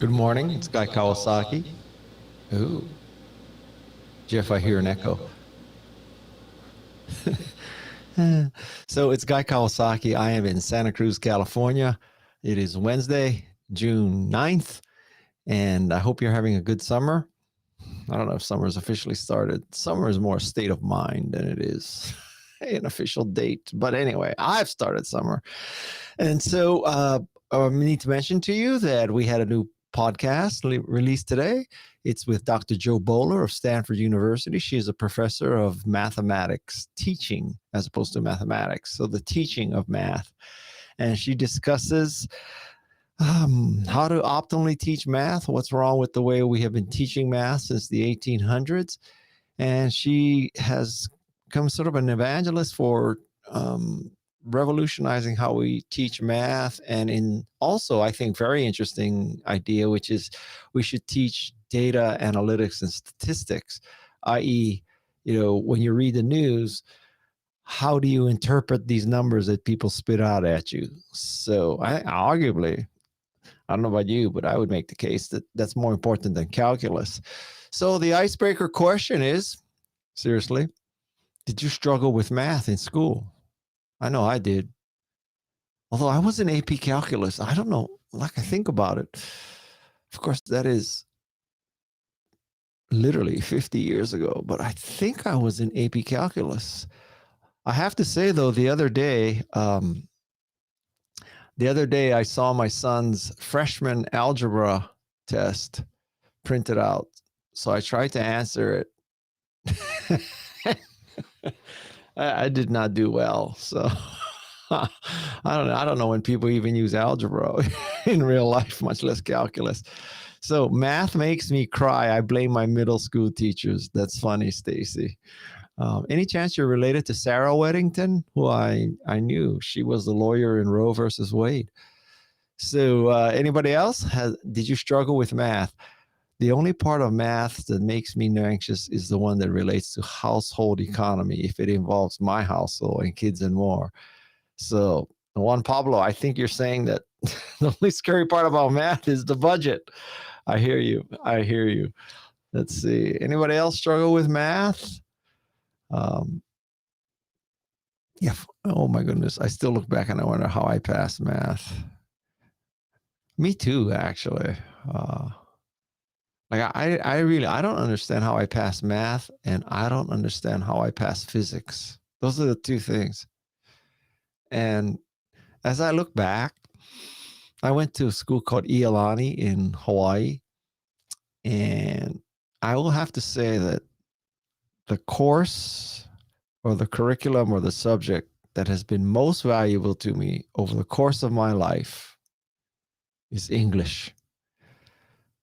Good morning. It's Guy Kawasaki. Ooh, Jeff, I hear an echo. So it's Guy Kawasaki. I am in Santa Cruz, California. It is Wednesday, June 9th, and I hope you're having a good summer. I don't know if summer has officially started. Summer is more a state of mind than it is an official date. But anyway, I've started summer. And so I need to mention to you that we had a new podcast released today. It's with Dr. Jo Boaler of Stanford University. She is a professor of mathematics teaching as opposed to mathematics. So the teaching of math. And she discusses how to optimally teach math, what's wrong with the way we have been teaching math since the 1800s. And she has become sort of an evangelist for revolutionizing how we teach math, and in also, I think, very interesting idea, which is we should teach data analytics and statistics, i.e., when you read the news, how do you interpret these numbers that people spit out at you? So arguably, I don't know about you, but I would make the case that that's more important than calculus. So the icebreaker question is, seriously, did you struggle with math in school? I know I did. Although I was in AP calculus. I don't know, like I think about it. Of course, that is literally 50 years ago, but I think I was in AP calculus. I have to say, though, the other day I saw my son's freshman algebra test printed out. So I tried to answer it. I did not do well. So I don't know when people even use algebra in real life, much less calculus. So math makes me cry. I blame my middle school teachers. That's funny, Stacy. Any chance you're related to Sarah Weddington, who I knew? She was the lawyer in Roe versus Wade. So anybody else? Did you struggle with math? The only part of math that makes me anxious is the one that relates to household economy, if it involves my household and kids and more. So, Juan Pablo, I think you're saying that the only scary part about math is the budget. I hear you. Let's see. Anybody else struggle with math? Yeah. Oh my goodness. I still look back and I wonder how I passed math. Me too, actually. I don't understand how I pass math, and I don't understand how I pass physics. Those are the two things. And as I look back, I went to a school called Iolani in Hawaii, and I will have to say that the course or the curriculum or the subject that has been most valuable to me over the course of my life is English.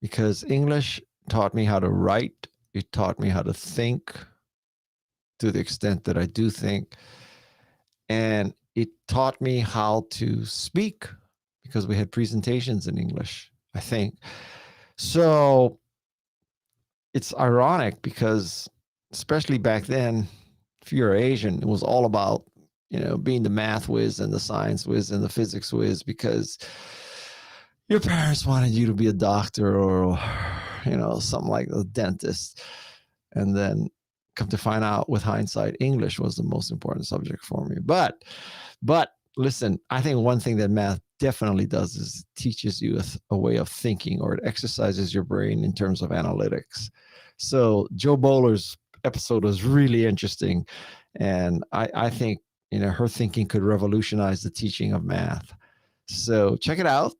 Because English taught me how to write. It taught me how to think to the extent that I do think. And it taught me how to speak because we had presentations in English, I think. So it's ironic because, especially back then, if you're Asian, it was all about, being the math whiz and the science whiz and the physics whiz because your parents wanted you to be a doctor or, something like a dentist. And then come to find out with hindsight, English was the most important subject for me. But listen, I think one thing that math definitely does is teaches you a way of thinking, or it exercises your brain in terms of analytics. So Jo Boaler's episode was really interesting. And I think, her thinking could revolutionize the teaching of math. So check it out.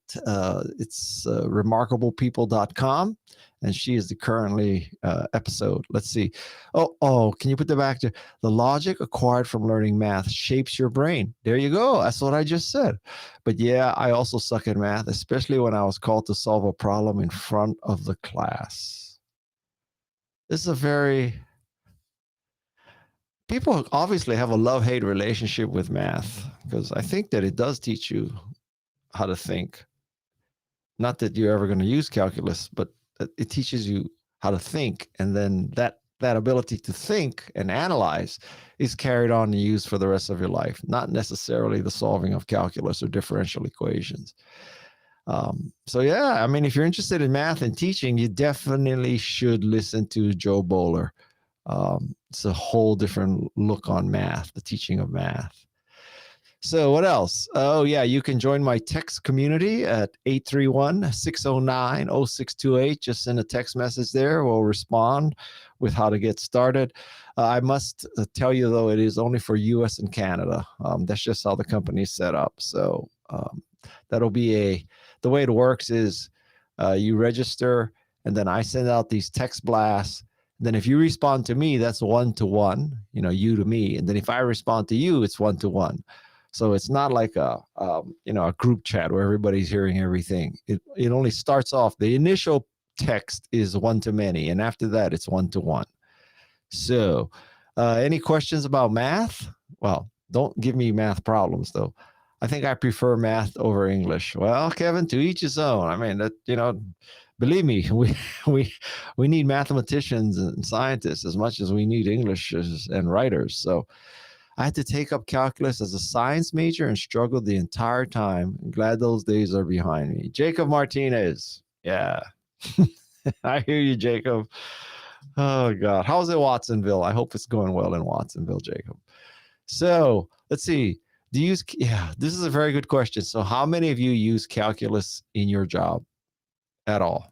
It's remarkablepeople.com. And she is the currently episode. Let's see. Oh, can you put that back to the logic acquired from learning math shapes your brain? There you go. That's what I just said. But yeah, I also suck at math, especially when I was called to solve a problem in front of the class. This is people obviously have a love-hate relationship with math because I think that it does teach you how to think. Not that you're ever going to use calculus, but it teaches you how to think. And then that ability to think and analyze is carried on and used for the rest of your life, not necessarily the solving of calculus or differential equations. So yeah, I mean, if you're interested in math and teaching, you definitely should listen to Joe Boaler. It's a whole different look on math, the teaching of math. So what else? Oh yeah, you can join my text community at 831-609-0628. Just send a text message there. We'll respond with how to get started. I must tell you though, it is only for US and Canada. That's just how the company is set up. So that'll be the way it works is you register and then I send out these text blasts. Then if you respond to me, that's one-to-one, you to me. And then if I respond to you, it's one-to-one. So it's not like a group chat where everybody's hearing everything. It only starts off, the initial text is one-to-many, and after that, it's one-to-one. So any questions about math? Well, don't give me math problems, though. I think I prefer math over English. Well, Kevin, to each his own. I mean, believe me, we need mathematicians and scientists as much as we need English and writers. So I had to take up calculus as a science major and struggled the entire time. I'm glad those days are behind me. Jacob Martinez. Yeah. I hear you, Jacob. Oh, God. How's it, Watsonville? I hope it's going well in Watsonville, Jacob. So let's see. This is a very good question. So how many of you use calculus in your job at all?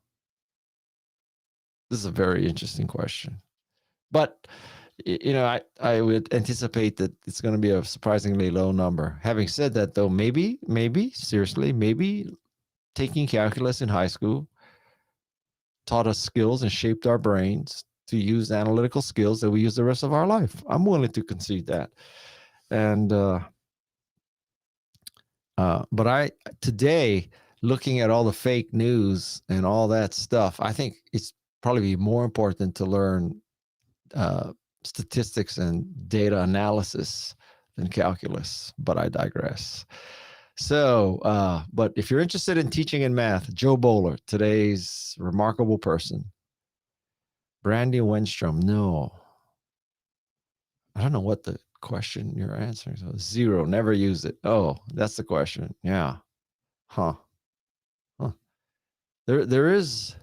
This is a very interesting question. But I would anticipate that it's going to be a surprisingly low number. Having said that, though, maybe taking calculus in high school taught us skills and shaped our brains to use analytical skills that we use the rest of our life. I'm willing to concede that. And but today, looking at all the fake news and all that stuff, I think it's probably more important to learn statistics and data analysis than calculus, but I digress. So, but if you're interested in teaching in math, Joe Boaler, today's remarkable person. Brandy Wenstrom, no. I don't know what the question you're answering. So 0, never use it. Oh, that's the question. Yeah. Huh. This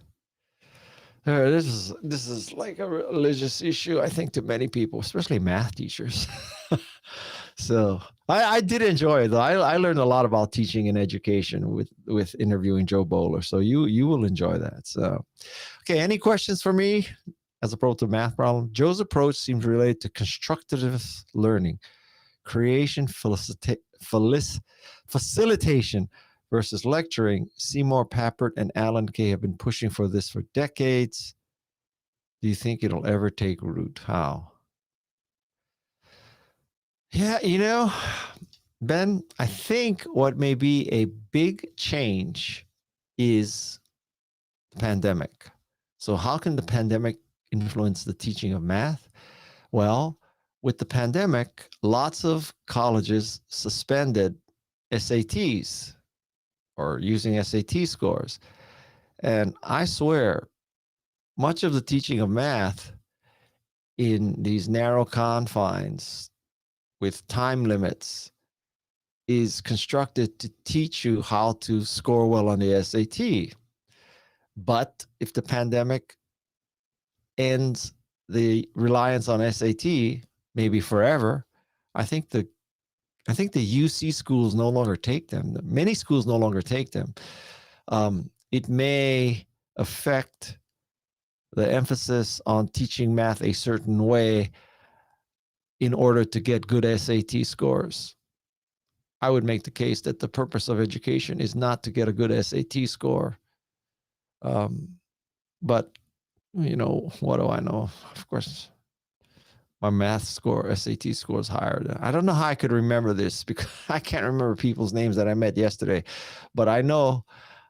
is like a religious issue, I think, to many people, especially math teachers. So I did enjoy it, though. I learned a lot about teaching and education with interviewing Joe Boaler. So you will enjoy that. So, okay, any questions for me as opposed to math problem? Joe's approach seems related to constructive learning, creation, facilitation versus lecturing. Seymour Papert and Alan Kay have been pushing for this for decades. Do you think it'll ever take root? How? Yeah, Ben, I think what may be a big change is the pandemic. So how can the pandemic influence the teaching of math? Well, with the pandemic, lots of colleges suspended SATs or using SAT scores. And I swear, much of the teaching of math in these narrow confines with time limits is constructed to teach you how to score well on the SAT. But if the pandemic ends the reliance on SAT, maybe forever, I think the UC schools no longer take them. Many schools no longer take them. It may affect the emphasis on teaching math a certain way in order to get good SAT scores. I would make the case that the purpose of education is not to get a good SAT score. But, what do I know? Of course, my math score, SAT score is higher. I don't know how I could remember this because I can't remember people's names that I met yesterday. But I know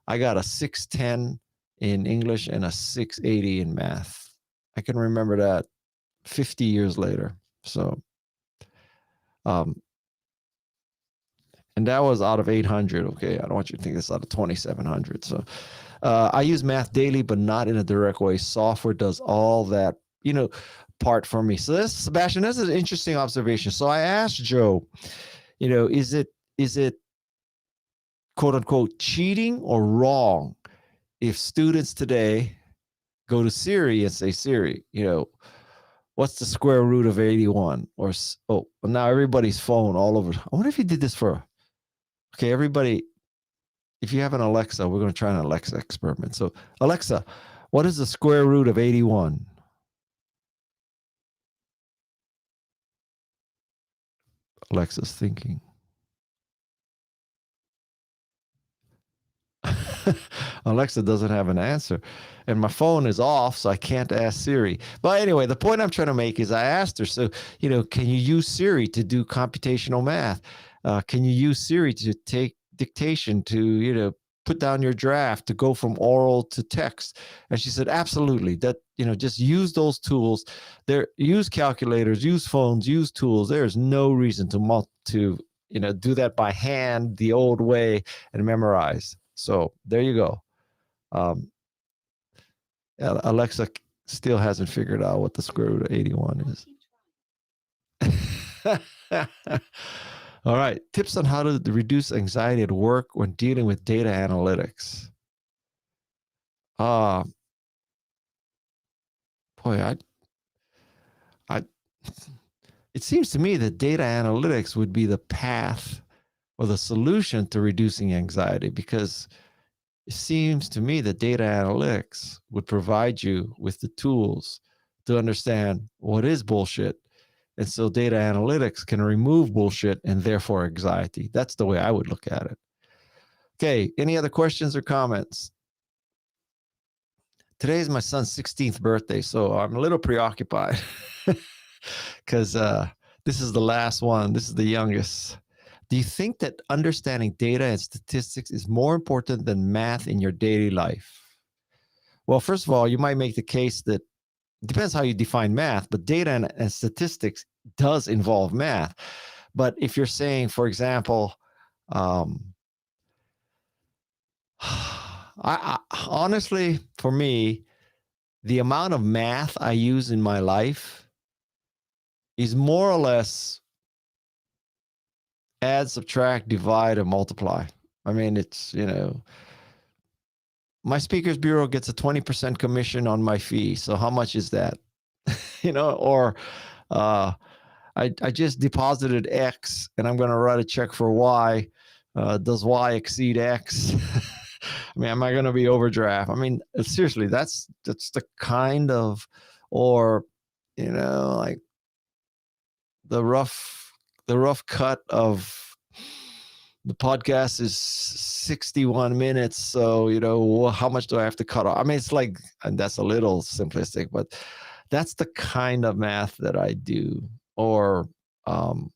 I got a 610 in English and a 680 in math. I can remember that 50 years later. So, and that was out of 800. Okay, I don't want you to think that's out of 2,700. So I use math daily, but not in a direct way. Software does all that, part for me. So Sebastian, that's an interesting observation. So I asked Joe, is it quote unquote cheating or wrong if students today go to Siri and say, Siri, what's the square root of 81? Or, now everybody's phone all over. I wonder if you did this okay, everybody, if you have an Alexa, we're going to try an Alexa experiment. So, Alexa, what is the square root of 81? Alexa's thinking. Alexa doesn't have an answer. And my phone is off, so I can't ask Siri. But anyway, the point I'm trying to make is I asked her, so, can you use Siri to do computational math? Can you use Siri to take dictation, to, put down your draft, to go from oral to text? And she said, absolutely. That, just use those tools. Use calculators, use phones, use tools. There's no reason to do that by hand the old way and memorize. So there you go. Alexa still hasn't figured out what the square root of 81 is. All right. Tips on how to reduce anxiety at work when dealing with data analytics. Boy, it seems to me that data analytics would be the path or the solution to reducing anxiety, because it seems to me that data analytics would provide you with the tools to understand what is bullshit. And so data analytics can remove bullshit and therefore anxiety. That's the way I would look at it. Okay, any other questions or comments? Today is my son's 16th birthday, so I'm a little preoccupied because this is the last one. This is the youngest. Do you think that understanding data and statistics is more important than math in your daily life? Well, first of all, you might make the case that it depends how you define math, but data and statistics does involve math. But if you're saying, for example, I honestly, for me, the amount of math I use in my life is more or less add, subtract, divide, and multiply. I mean, it's, my speakers bureau gets a 20% commission on my fee. So how much is that? Or I just deposited X and I'm going to write a check for Y. Does Y exceed X? I mean, am I going to be overdraft? I mean, seriously, that's the kind of, or, like the rough cut of the podcast is 61 minutes. So, how much do I have to cut off? I mean, it's like, and that's a little simplistic, but that's the kind of math that I do. Or, how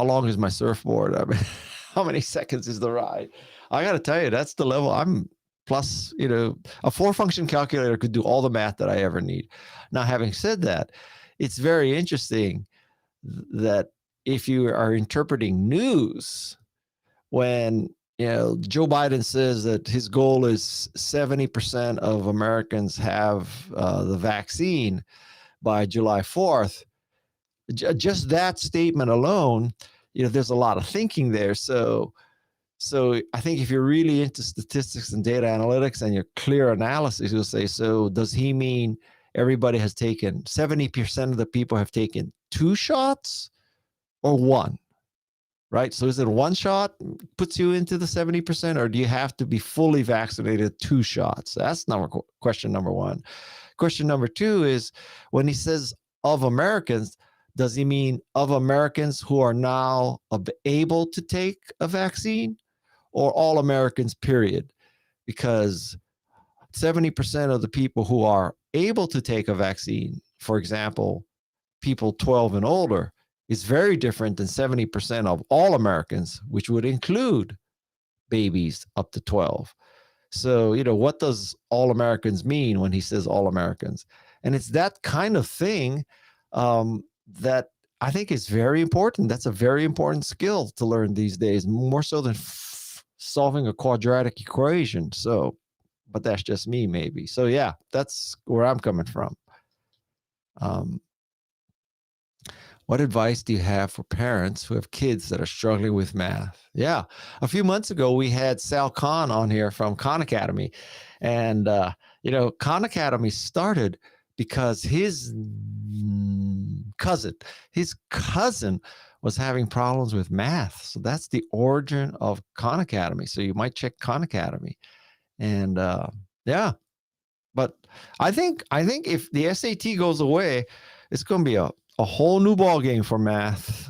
long is my surfboard? I mean, how many seconds is the ride? I got to tell you, that's the level I'm plus, a 4-function calculator could do all the math that I ever need. Now, having said that, it's very interesting that if you are interpreting news, when, Joe Biden says that his goal is 70% of Americans have the vaccine by July 4th, just that statement alone, there's a lot of thinking there. So I think if you're really into statistics and data analytics and your clear analysis, you'll say, so does he mean everybody has taken, 70% of the people have taken 2 shots or 1? Right? So is it 1 shot puts you into the 70%, or do you have to be fully vaccinated 2 shots? That's question number 1. Question number 2 is, when he says of Americans, does he mean of Americans who are now able to take a vaccine, or all Americans, period? Because 70% of the people who are able to take a vaccine, for example, people 12 and older, is very different than 70% of all Americans, which would include babies up to 12. So, what does all Americans mean when he says all Americans? And it's that kind of thing that I think is very important. That's a very important skill to learn these days, more so than solving a quadratic equation. So, but that's just me, maybe. So yeah, that's where I'm coming from. What advice do you have for parents who have kids that are struggling with math? Yeah. A few months ago, we had Sal Khan on here from Khan Academy. And, Khan Academy started because his cousin was having problems with math. So that's the origin of Khan Academy. So you might check Khan Academy. And yeah, but I think if the SAT goes away, it's going to be a whole new ball game for math.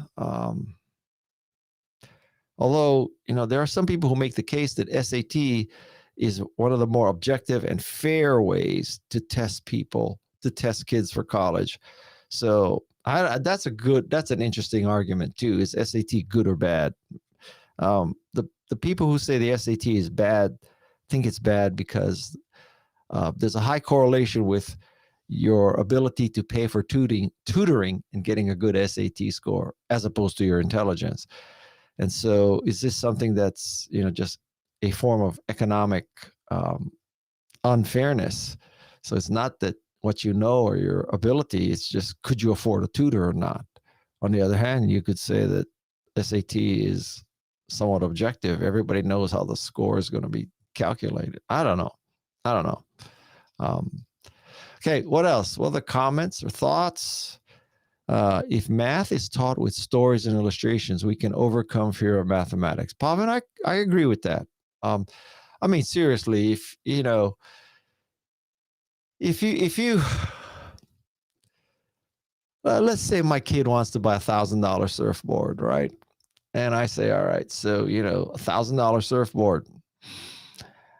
Although, there are some people who make the case that SAT is one of the more objective and fair ways to test kids for college. So that's an interesting argument too. Is SAT good or bad? The people who say the SAT is bad think it's bad because there's a high correlation with your ability to pay for tutoring and getting a good SAT score as opposed to your intelligence. And so is this something that's, just a form of economic unfairness? So it's not that what you know or your ability, it's just, could you afford a tutor or not? On the other hand, you could say that SAT is somewhat objective. Everybody knows how the score is going to be calculated. I don't know. Okay, what else? Well, the comments or thoughts. If math is taught with stories and illustrations, we can overcome fear of mathematics. Pavan, I agree with that. Seriously, if you let's say my kid wants to buy $1,000 surfboard, right? And I say, all right, so $1,000 surfboard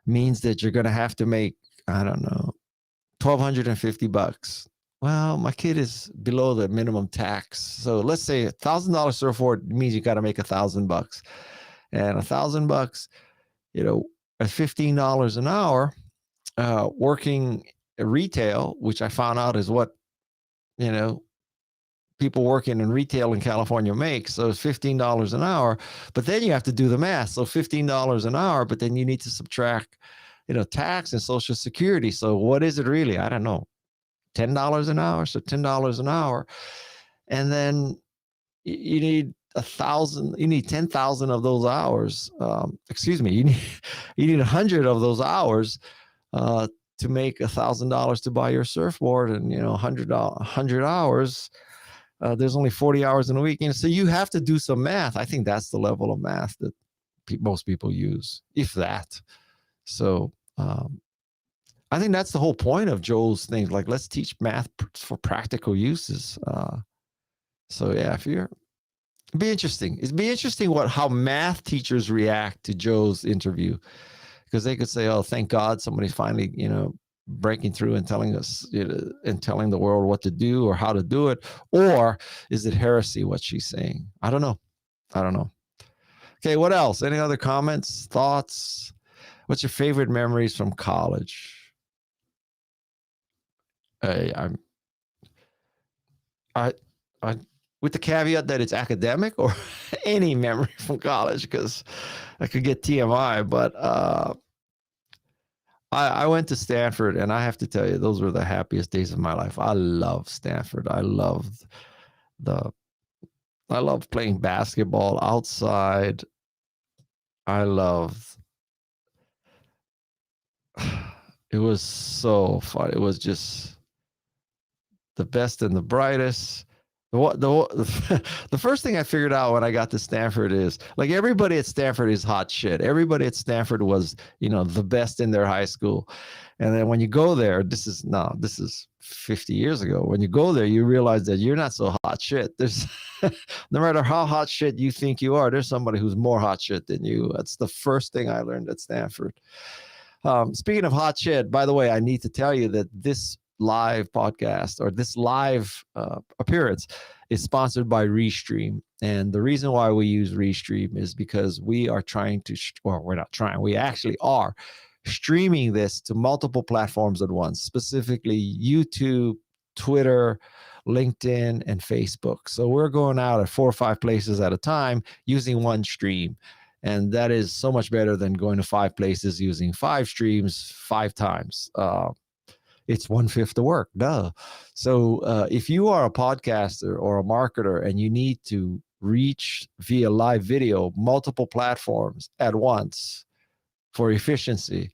means that you're going to have to make, I don't know, $1,250. Well, my kid is below the minimum tax. So let's say $1,000 surfboard means you got to make $1,000. And $1,000, at $15 an hour, working retail, which I found out is what, people working in retail in California make. So it's $15 an hour, but then you have to do the math. So $15 an hour, but then you need to subtract, tax and Social Security. So what is it really? I don't know. $10 an hour. So $10 an hour. And then you need 1,000, you need 10,000 of those hours. You need 100 of those hours to make $1,000 to buy your surfboard, and 100 hours. There's only 40 hours in a week. So you have to do some math. I think that's the level of math that most people use, if that. So I think that's the whole point of Joel's thing. Like, let's teach math for practical uses. So yeah, it'd be interesting. It'd be interesting how math teachers react to Joe's interview, because they could say, "Oh, thank God, somebody's finally, breaking through and telling us, and telling the world what to do or how to do it," or is it heresy what she's saying? I don't know. Okay, what else? Any other comments, thoughts? What's your favorite memories from college? I with the caveat that it's academic, or any memory from college, because I could get TMI, but I went to Stanford, and I have to tell you, those were the happiest days of my life. I love Stanford. I loved playing basketball outside. It was so fun. It was just the best and the brightest. The first thing I figured out when I got to Stanford is, like, everybody at Stanford is hot shit. Everybody at Stanford was, the best in their high school. And then when you go there, this is 50 years ago. When you go there, you realize that you're not so hot shit. There's no matter how hot shit you think you are, there's somebody who's more hot shit than you. That's the first thing I learned at Stanford. Speaking of hot shit, by the way, I need to tell you that this live podcast, or this live appearance, is sponsored by Restream. And the reason why we use Restream is because we are trying to, we're not trying, we actually are streaming this to multiple platforms at once, specifically YouTube, Twitter, LinkedIn, and Facebook. So we're going out at 4 or 5 places at a time using one stream. And that is so much better than going to 5 places using 5 streams 5 times. It's 1/5 the work. Duh. So if you are a podcaster or a marketer and you need to reach via live video multiple platforms at once for efficiency,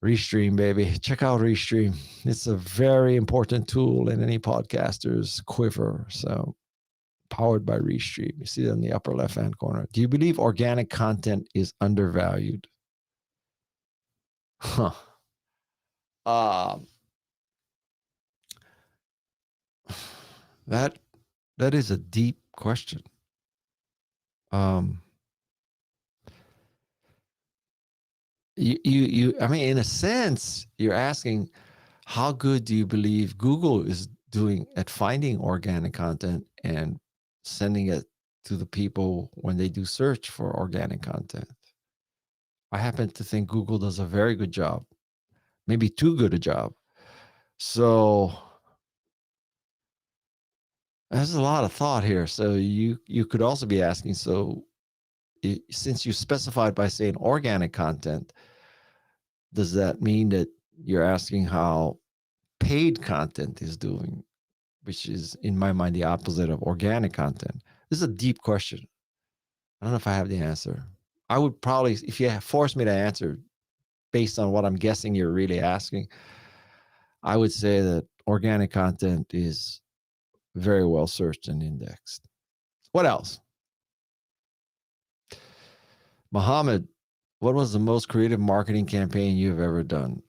Restream, baby. Check out Restream. It's a very important tool in any podcaster's quiver. So powered by Restream. You see it in the upper left-hand corner. Do you believe organic content is undervalued? Huh. That is a deep question. You I mean, in a sense, you're asking, how good do you believe Google is doing at finding organic content and sending it to the people when they do search for organic content? I happen to think Google does a very good job, maybe too good a job. So there's a lot of thought here. So you could also be asking, so since you specified by saying organic content, does that mean that you're asking how paid content is doing, which is in my mind the opposite of organic content? This is a deep question. I don't know if I have the answer. I would probably, if you force me to answer based on what I'm guessing you're really asking, I would say that organic content is very well searched and indexed. What else? Mohammed, what was the most creative marketing campaign you've ever done?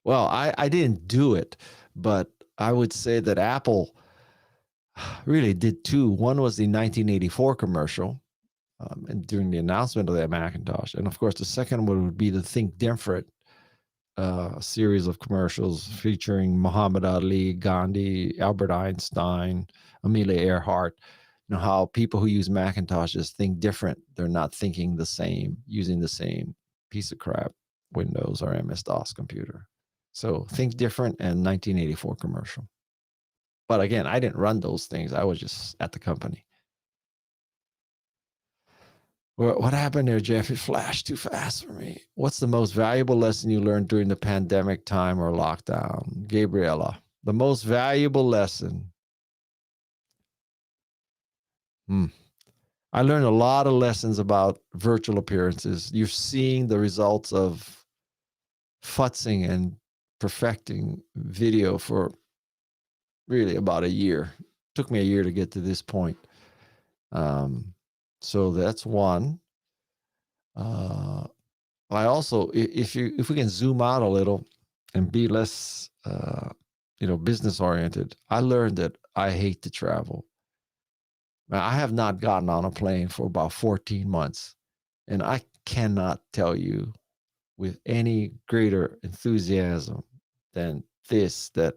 Well, I didn't do it, but I would say that Apple really did two. One was the 1984 commercial, and during the announcement of that Macintosh. And of course, the second one would be the Think Different series of commercials featuring Muhammad Ali, Gandhi, Albert Einstein, Amelia Earhart. You know, how people who use Macintoshes think different. They're not thinking the same, using the same piece of crap Windows or MS-DOS computer. So Think Different and 1984 commercial. But again, I didn't run those things. I was just at the company. What happened there, Jeff? It flashed too fast for me. What's the most valuable lesson you learned during the pandemic time or lockdown? Gabriella, the most valuable lesson. I learned a lot of lessons about virtual appearances. You're seeing the results of futzing and perfecting video for really about a year. It took me a year to get to this point. So that's one. I also, if we can zoom out a little and be less, business oriented, I learned that I hate to travel. Now, I have not gotten on a plane for about 14 months, and I cannot tell you with any greater enthusiasm than this that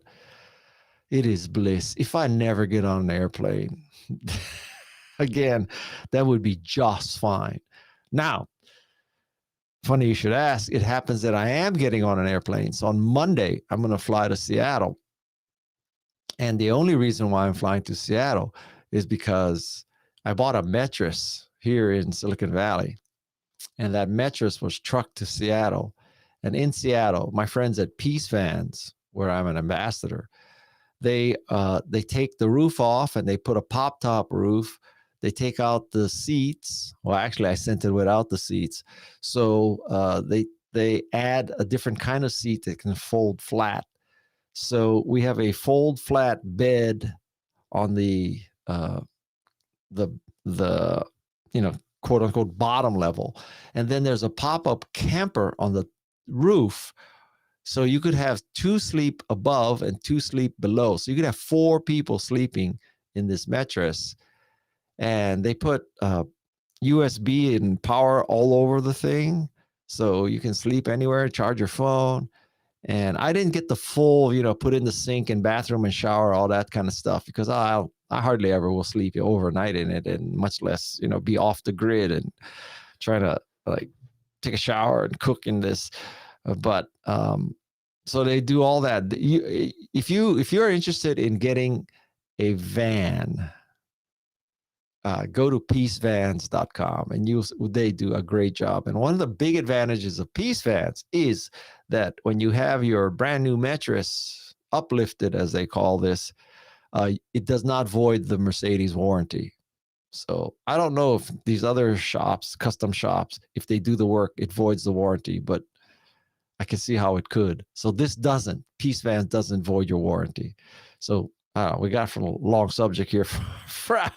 it is bliss. If I never get on an airplane again, that would be just fine. Now, funny you should ask. It happens that I am getting on an airplane. So on Monday, I'm going to fly to Seattle. And the only reason why I'm flying to Seattle is because I bought a mattress here in Silicon Valley. And that mattress was trucked to Seattle. And in Seattle, my friends at Peace Vans, where I'm an ambassador, they take the roof off and they put a pop-top roof. They take out the seats. Well, actually, I sent it without the seats. So they add a different kind of seat that can fold flat. So we have a fold flat bed on the quote unquote bottom level, and then there's a pop-up camper on the roof. So you could have 2 sleep above and 2 sleep below. So you could have 4 people sleeping in this mattress. And they put USB and power all over the thing. So you can sleep anywhere, charge your phone. And I didn't get the full, put in the sink and bathroom and shower, all that kind of stuff, because I hardly ever will sleep overnight in it, and much less, be off the grid and try to take a shower and cook in this. But so they do all that. If you're interested in getting a van, go to peacevans.com, and they do a great job. And one of the big advantages of Peace Vans is that when you have your brand new mattress uplifted, as they call this, it does not void the Mercedes warranty. So I don't know if these other shops, custom shops, if they do the work, it voids the warranty, but I can see how it could. So this doesn't. Peace Vans doesn't void your warranty. So we got from a long subject here from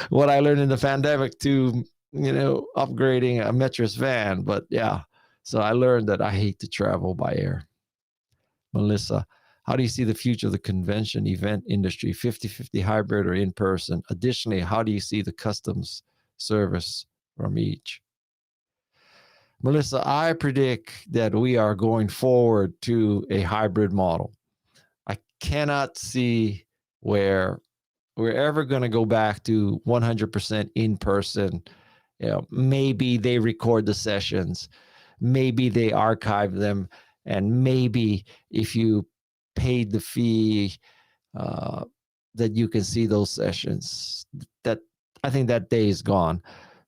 what I learned in the pandemic to, upgrading a mattress van. But yeah, so I learned that I hate to travel by air. Melissa, how do you see the future of the convention event industry, 50-50 hybrid or in person? Additionally, how do you see the customs service from each? Melissa, I predict that we are going forward to a hybrid model. I cannot see where we're ever going to go back to 100% in person. Maybe they record the sessions, maybe they archive them, and maybe if you paid the fee, that you can see those sessions. That I think that day is gone.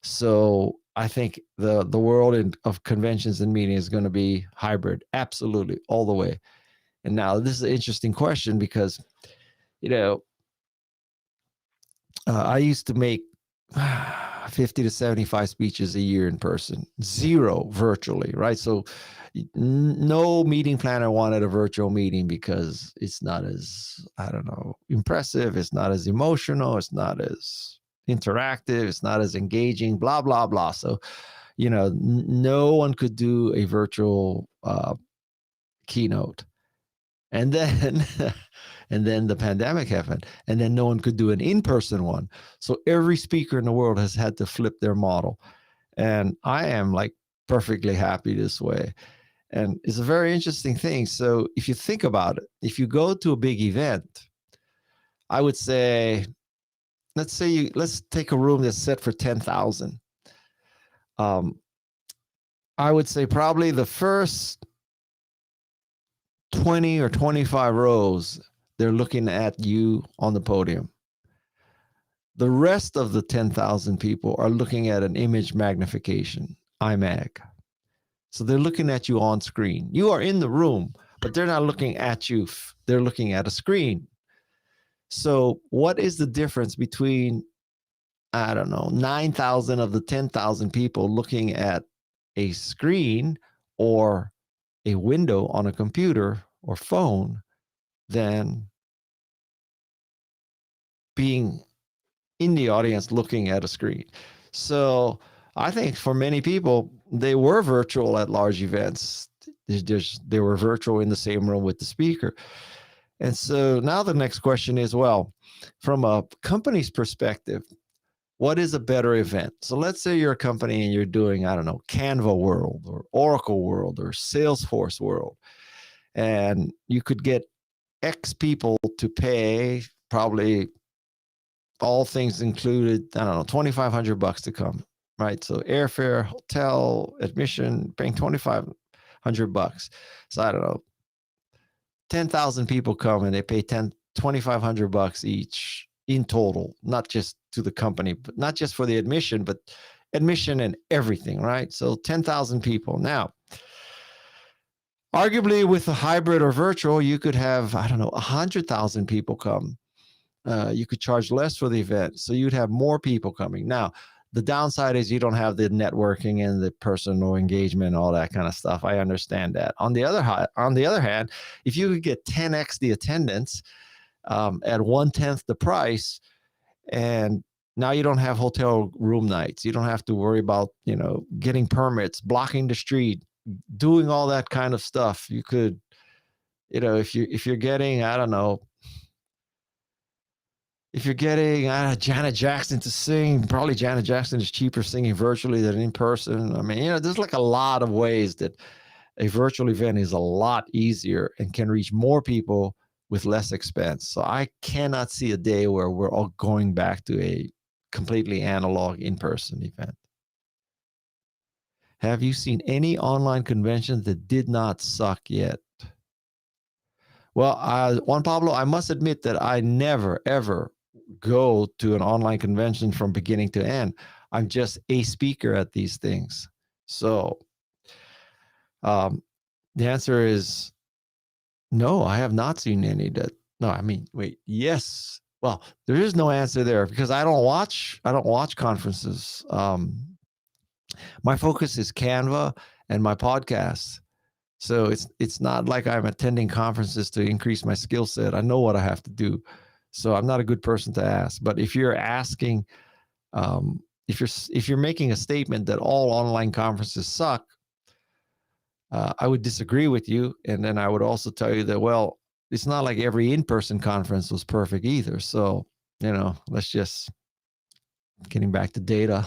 So I think the world of conventions and meetings is going to be hybrid, absolutely, all the way. And now this is an interesting question because, I used to make 50 to 75 speeches a year in person, 0 virtually, right? So no meeting planner wanted a virtual meeting because it's not as, impressive. It's not as emotional. It's not as interactive. It's not as engaging, blah, blah, blah. So, no one could do a virtual keynote. And then and then the pandemic happened, and then no one could do an in-person one. So every speaker in the world has had to flip their model. And I am like perfectly happy this way. And it's a very interesting thing. So if you think about it, if you go to a big event, I would say, let's take a room that's set for 10,000. I would say probably the first 20 or 25 rows, they're looking at you on the podium. The rest of the 10,000 people are looking at an image magnification, IMAG. So they're looking at you on screen. You are in the room, but they're not looking at you. They're looking at a screen. So what is the difference between, 9,000 of the 10,000 people looking at a screen or a window on a computer or phone than being in the audience looking at a screen? So I think for many people, they were virtual at large events. They were virtual in the same room with the speaker. And so now the next question is, well, from a company's perspective, what is a better event? So let's say you're a company and you're doing, Canva World or Oracle World or Salesforce World, and you could get X people to pay, probably all things included, $2,500 to come, right? So airfare, hotel, admission, paying $2,500. So 10,000 people come and they pay $2,500 each in total, not just to the company, but not just for the admission, but admission and everything, right? So 10,000 people. Now, arguably with a hybrid or virtual, you could have, 100,000 people come. You could charge less for the event, so you'd have more people coming. Now, the downside is you don't have the networking and the personal engagement, all that kind of stuff. I understand that. On the other hand, if you could get 10x the attendance at 1/10 the price, and now you don't have hotel room nights, you don't have to worry about getting permits, blocking the street, doing all that kind of stuff. You could, if you're getting, if you're getting Janet Jackson to sing, probably Janet Jackson is cheaper singing virtually than in person. There's like a lot of ways that a virtual event is a lot easier and can reach more people with less expense. So I cannot see a day where we're all going back to a completely analog in-person event. Have you seen any online conventions that did not suck yet? Well, Juan Pablo, I must admit that I never, ever go to an online convention from beginning to end. I'm just a speaker at these things. So the answer is no, I have not seen any that. No, I mean, wait, yes. Well, there is no answer there because I don't watch conferences. My focus is Canva and my podcast. So it's not like I'm attending conferences to increase my skill set. I know what I have to do. So I'm not a good person to ask. But if you're asking, if you're making a statement that all online conferences suck, I would disagree with you. And then I would also tell you that, well, it's not like every in-person conference was perfect either. So, let's just getting back to data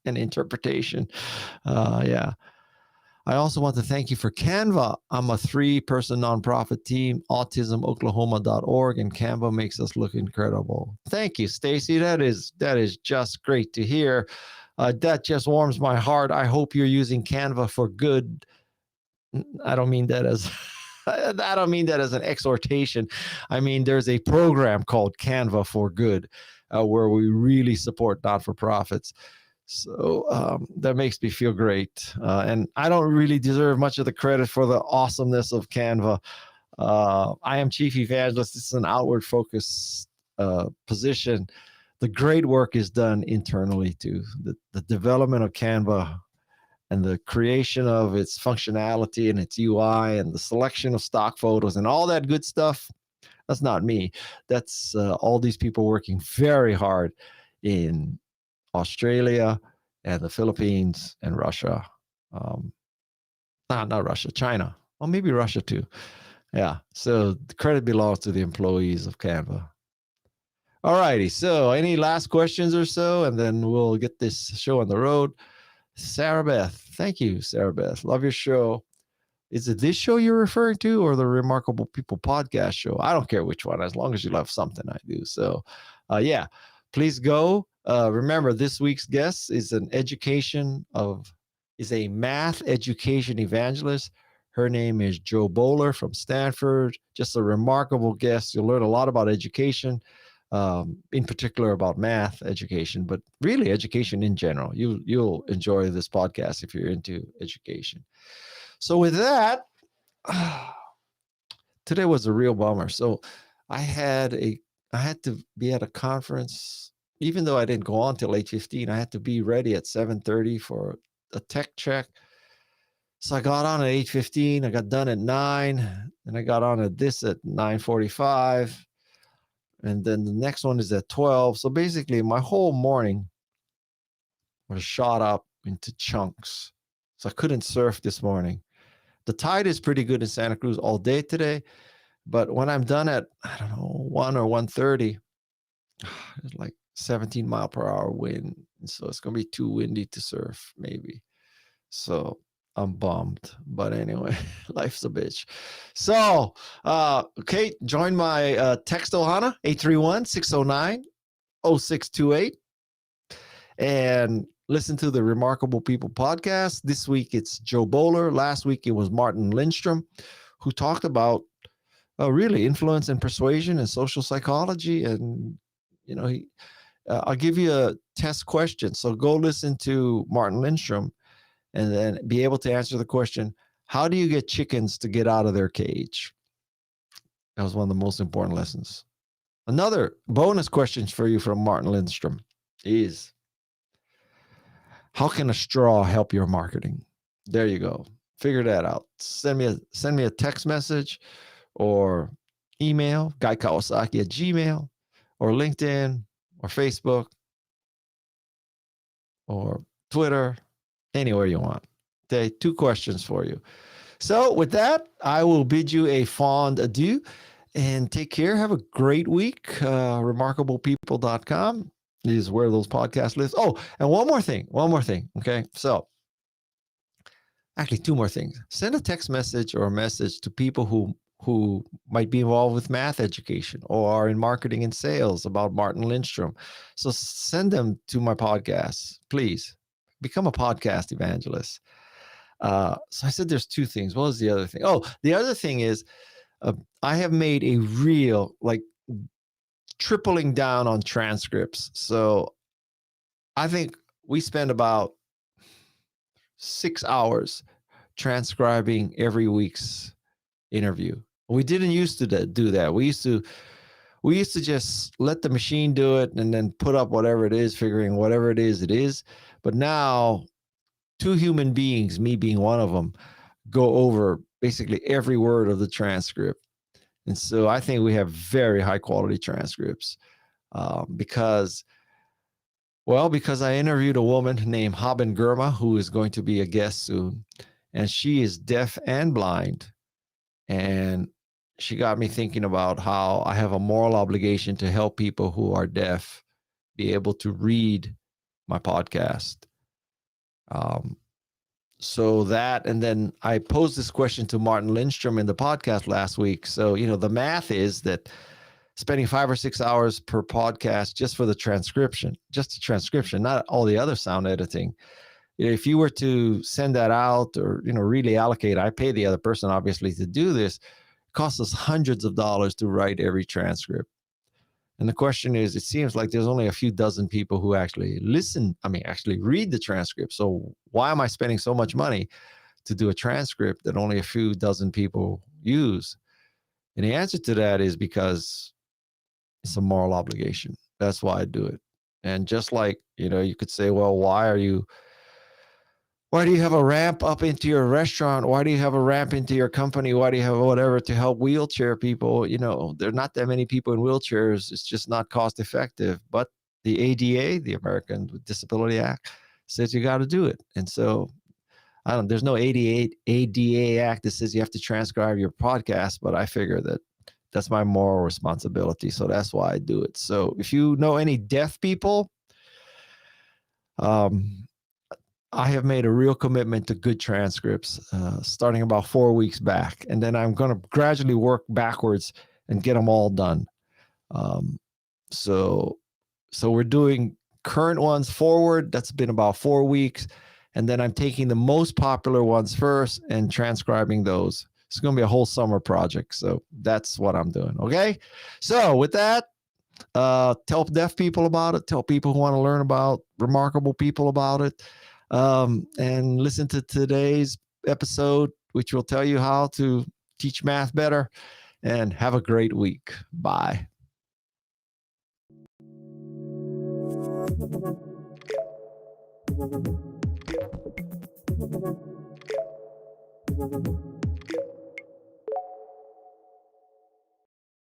and interpretation. Yeah. I also want to thank you for Canva. I'm a 3-person nonprofit team, autismoklahoma.org, and Canva makes us look incredible. Thank you, Stacy. That is just great to hear. That just warms my heart. I hope you're using Canva for good. I don't mean that as I don't mean that as an exhortation. I mean, there's a program called Canva for Good, where we really support not-for-profits. So that makes me feel great. And I don't really deserve much of the credit for the awesomeness of Canva. I am chief evangelist. This is an outward focused position. The great work is done internally too. The development of Canva and the creation of its functionality and its UI and the selection of stock photos and all that good stuff. That's not me. That's all these people working very hard in Australia and the Philippines and Russia. Not Russia, China. Well, maybe Russia too. Yeah. So the credit belongs to the employees of Canva. All righty. So any last questions or so, and then we'll get this show on the road. Sarah Beth. Thank you, Sarah Beth. Love your show. Is it this show you're referring to or the Remarkable People podcast show? I don't care which one, as long as you love something I do. So, yeah, please go. Remember, this week's guest is a math education evangelist. Her name is Jo Boaler from Stanford. Just a remarkable guest. You'll learn a lot about education, in particular about math education, but really education in general. You'll enjoy this podcast if you're into education. So with that, today was a real bummer. So I had to be at a conference, even though I didn't go on till 8:15. I had to be ready at 7:30 for a tech check. So I got on at 8:15. I got done at 9, and I got on at this at 9:45, and then the next one is at 12. So basically, my whole morning was shot up into chunks. So I couldn't surf this morning. The tide is pretty good in Santa Cruz all day today, but when I'm done at, I don't know, 1 or 1:30, it's like 17 mile per hour wind. So it's going to be too windy to surf, maybe. So I'm bummed. But anyway, life's a bitch. So, okay, join my text Ohana, 831-609-0628. And listen to the Remarkable People podcast. This week it's Jo Boaler. Last week it was Martin Lindstrom, who talked about really influence and persuasion and social psychology. And, I'll give you a test question. So go listen to Martin Lindstrom and then be able to answer the question, how do you get chickens to get out of their cage? That was one of the most important lessons. Another bonus question for you from Martin Lindstrom is, how can a straw help your marketing? There you go. Figure that out. Send me a text message or email, guykawasaki@gmail, or LinkedIn or Facebook or Twitter, anywhere you want. Okay, 2 questions for you. So with that, I will bid you a fond adieu and take care. Have a great week. Remarkablepeople.com is where those podcasts live. Oh, and one more thing. Okay. So actually 2 more things. Send a text message or a message to people who might be involved with math education or are in marketing and sales about Martin Lindstrom. So send them to my podcast, please. Become a podcast evangelist. So I said there's 2 things. What was the other thing? Oh, the other thing is I have made a real, tripling down on transcripts. So I think we spend about 6 hours transcribing every week's interview. We didn't used to do that. We used to just let the machine do it and then put up whatever it is, figuring whatever it is. But now, two human beings, me being one of them, go over basically every word of the transcript. And so I think we have very high quality transcripts because I interviewed a woman named Haben Gurma, who is going to be a guest soon. And she is deaf and blind. And she got me thinking about how I have a moral obligation to help people who are deaf be able to read my podcast. So that, and then I posed this question to Martin Lindstrom in the podcast last week. So, the math is that spending 5 or 6 hours per podcast just for the transcription, not all the other sound editing. If you were to send that out or, really allocate, I pay the other person obviously to do this, it costs us hundreds of dollars to write every transcript. And the question is, it seems like there's only a few dozen people who actually actually read the transcript. So why am I spending so much money to do a transcript that only a few dozen people use? And the answer to that is because it's a moral obligation. That's why I do it. And just like, you could say, well, why do you have a ramp up into your restaurant? Why do you have a ramp into your company? Why do you have whatever to help wheelchair people? There are not that many people in wheelchairs. It's just not cost effective. But the ADA, the American Disability Act, says you got to do it. And so there's no ADA Act that says you have to transcribe your podcast, but I figure that's my moral responsibility. So that's why I do it. So if you know any deaf people, I have made a real commitment to good transcripts starting about 4 weeks back. And then I'm going to gradually work backwards and get them all done. So we're doing current ones forward. That's been about 4 weeks. And then I'm taking the most popular ones first and transcribing those. It's going to be a whole summer project. So that's what I'm doing. Okay. So with that, tell deaf people about it. Tell people who want to learn about remarkable people about it. And listen to today's episode, which will tell you how to teach math better. And have a great week. Bye.